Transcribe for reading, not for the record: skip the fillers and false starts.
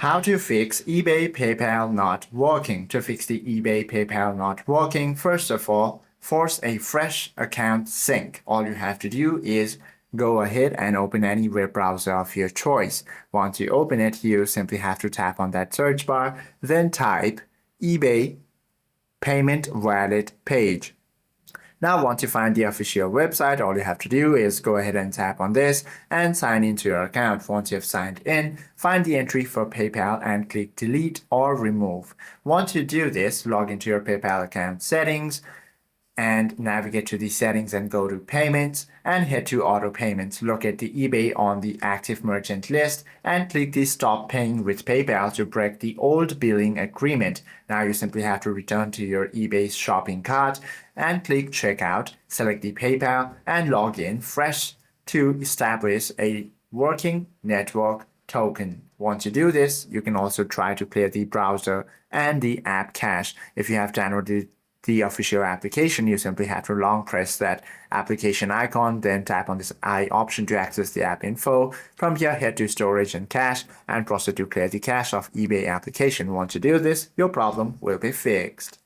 How to fix eBay PayPal not working. To fix the eBay PayPal not working, first of all, force a fresh account sync. All you have to do is go ahead and open any web browser of your choice. Once you open it, you simply have to tap on that search bar, then type eBay payment wallet page. Now, once you find the official website, all you have to do is go ahead and tap on this and sign into your account. Once you have signed in, find the entry for PayPal and click delete or remove. Once you do this, log into your PayPal account settings and navigate to the settings and go to payments and head to auto payments. Locate the eBay on the active merchant list and click the stop paying with PayPal to break the old billing agreement. Now you simply have to return to your eBay shopping cart and click checkout, select the PayPal and log in fresh to establish a working network token. Once you do this, you can also try to clear the browser and the app cache. If you have downloaded the official application, you simply have to long press that application icon, then tap on this I option to access the app info. From here, head to storage and cache and proceed to clear the cache of eBay application. Once you do this, your problem will be fixed.